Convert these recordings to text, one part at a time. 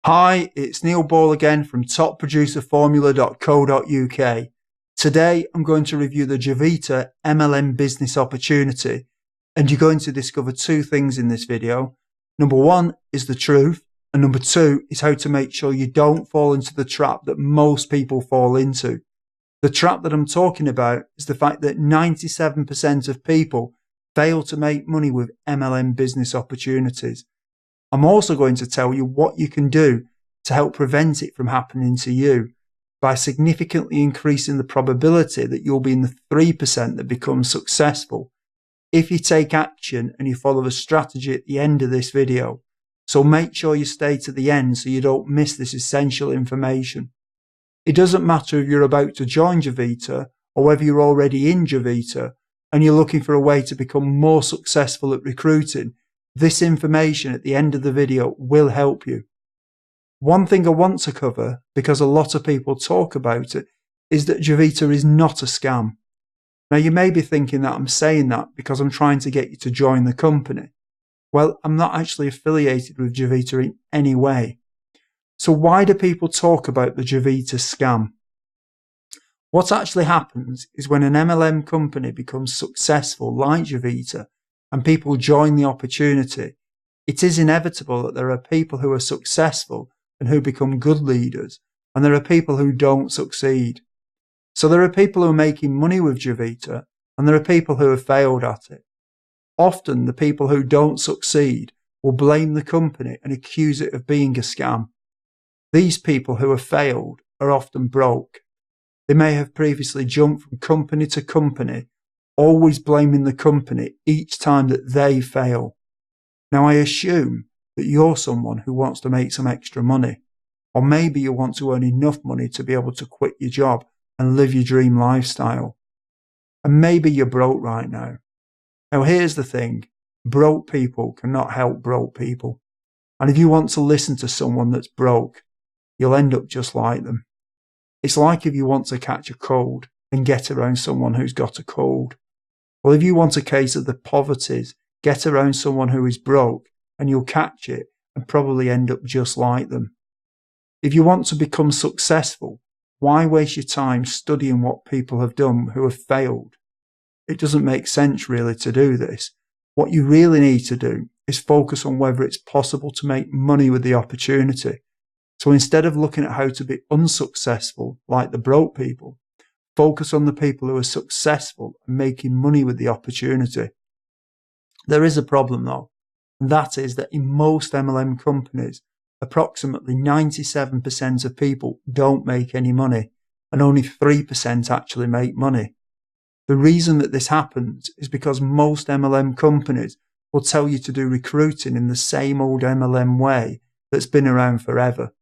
Hi, it's Neil Ball again from topproducerformula.co.uk. Today I'm going to review the Javita MLM business opportunity, and you're going to discover two things in this video. Number one is the truth, and number two is how to make sure you don't fall into the trap that most people fall into. The trap that I'm talking about is the fact that 97% of people fail to make money with MLM business opportunities. I'm also going to tell you what you can do to help prevent it from happening to you by significantly increasing the probability that you'll be in the 3% that becomes successful if you take action and you follow the strategy at the end of this video. So make sure you stay to the end so you don't miss this essential information. It doesn't matter if you're about to join Javita or whether you're already in Javita and you're looking for a way to become more successful at recruiting. This information at the end of the video will help you. One thing I want to cover, because a lot of people talk about it, is that Javita is not a scam. Now you may be thinking that I'm saying that because I'm trying to get you to join the company. Well, I'm not actually affiliated with Javita in any way. So why do people talk about the Javita scam? What actually happens is when an MLM company becomes successful like Javita, and people join the opportunity, it is inevitable that there are people who are successful and who become good leaders, and there are people who don't succeed. So there are people who are making money with Javita, and there are people who have failed at it. Often the people who don't succeed will blame the company and accuse it of being a scam. These people who have failed are often broke. They may have previously jumped from company to company, always blaming the company each time that they fail. Now I assume that you're someone who wants to make some extra money, or maybe you want to earn enough money to be able to quit your job and live your dream lifestyle. And maybe you're broke right now. Now here's the thing, broke people cannot help broke people. And if you want to listen to someone that's broke, you'll end up just like them. It's like if you want to catch a cold and get around someone who's got a cold. Well, if you want a case of the poverties, get around someone who is broke and you'll catch it and probably end up just like them. If you want to become successful, why waste your time studying what people have done who have failed? It doesn't make sense really to do this. What you really need to do is focus on whether it's possible to make money with the opportunity. So instead of looking at how to be unsuccessful like the broke people, focus on the people who are successful and making money with the opportunity. There is a problem though, and that is that in most MLM companies, approximately 97% of people don't make any money, and only 3% actually make money. The reason that this happens is because most MLM companies will tell you to do recruiting in the same old MLM way that's been around forever.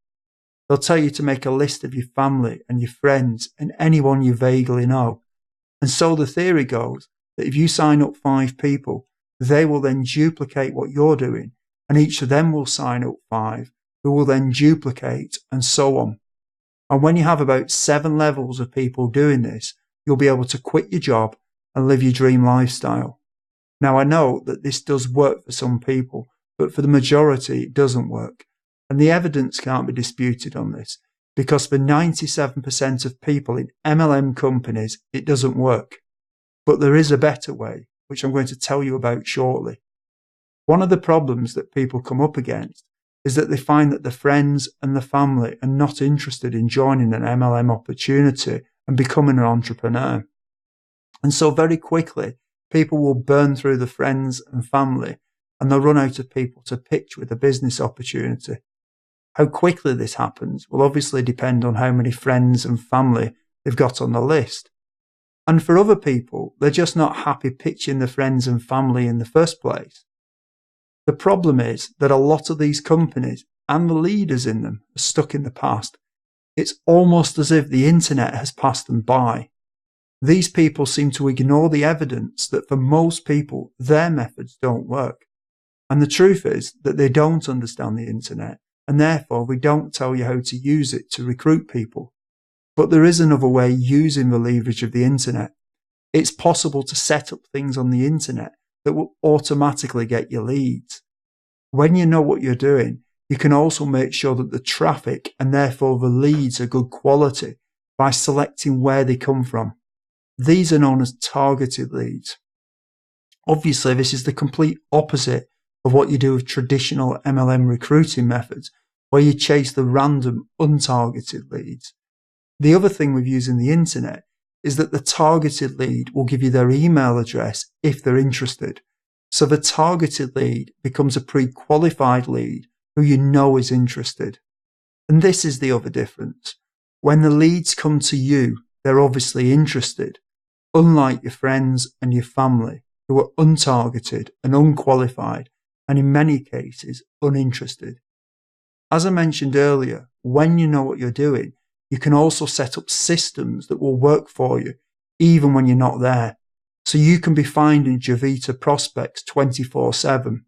They'll tell you to make a list of your family and your friends and anyone you vaguely know. And so the theory goes that if you sign up 5 people, they will then duplicate what you're doing, and each of them will sign up 5, who will then duplicate, and so on. And when you have about 7 levels of people doing this, you'll be able to quit your job and live your dream lifestyle. Now I know that this does work for some people, but for the majority it doesn't work. And the evidence can't be disputed on this, because for 97% of people in MLM companies, it doesn't work. But there is a better way, which I'm going to tell you about shortly. One of the problems that people come up against is that they find that the friends and the family are not interested in joining an MLM opportunity and becoming an entrepreneur. And so very quickly, people will burn through the friends and family, and they'll run out of people to pitch with a business opportunity. How quickly this happens will obviously depend on how many friends and family they've got on the list. And for other people, they're just not happy pitching the friends and family in the first place. The problem is that a lot of these companies and the leaders in them are stuck in the past. It's almost as if the internet has passed them by. These people seem to ignore the evidence that for most people, their methods don't work. And the truth is that they don't understand the internet, and therefore we don't tell you how to use it to recruit people. But there is another way using the leverage of the internet. It's possible to set up things on the internet that will automatically get you leads. When you know what you're doing, You can also make sure that the traffic and therefore the leads are good quality by selecting where they come from. These are known as targeted leads. Obviously, this is the complete opposite of what you do with traditional MLM recruiting methods, where you chase the random, untargeted leads. The other thing with using the internet is that the targeted lead will give you their email address if they're interested. So the targeted lead becomes a pre-qualified lead who you know is interested. And this is the other difference. When the leads come to you, they're obviously interested, unlike your friends and your family who are untargeted and unqualified, and in many cases, uninterested. As I mentioned earlier, when you know what you're doing, you can also set up systems that will work for you, even when you're not there. So you can be finding Javita prospects 24/7.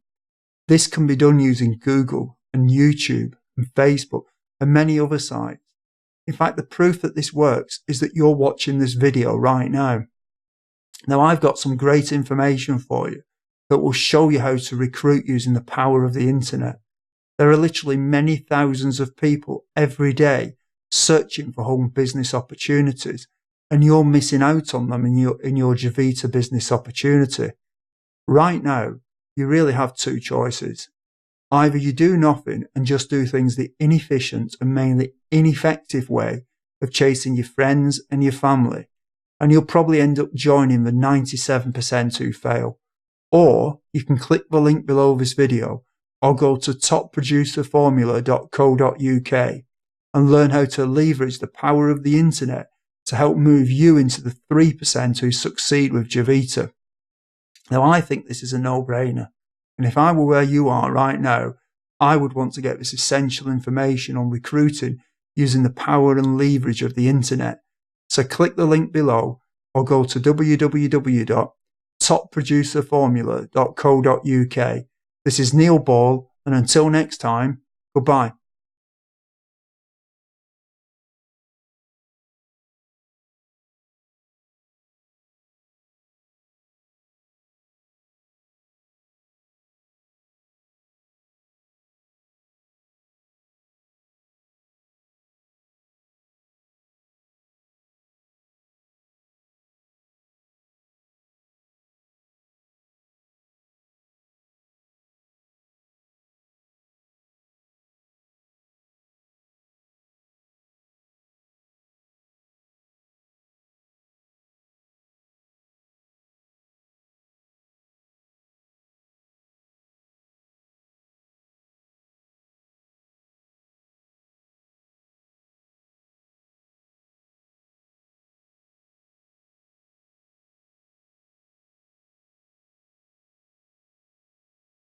This can be done using Google and YouTube and Facebook and many other sites. In fact, the proof that this works is that you're watching this video right now. Now, I've got some great information for you that will show you how to recruit using the power of the internet. There are literally many thousands of people every day searching for home business opportunities, and you're missing out on them in your Javita business opportunity. Right now, you really have two choices. Either you do nothing and just do things the inefficient and mainly ineffective way of chasing your friends and your family, and you'll probably end up joining the 97% who fail. Or you can click the link below this video or go to topproducerformula.co.uk and learn how to leverage the power of the internet to help move you into the 3% who succeed with Javita. Now, I think this is a no-brainer. And if I were where you are right now, I would want to get this essential information on recruiting using the power and leverage of the internet. So click the link below or go to www.topproducerformula.co.uk. This is Neil Ball, and until next time, goodbye.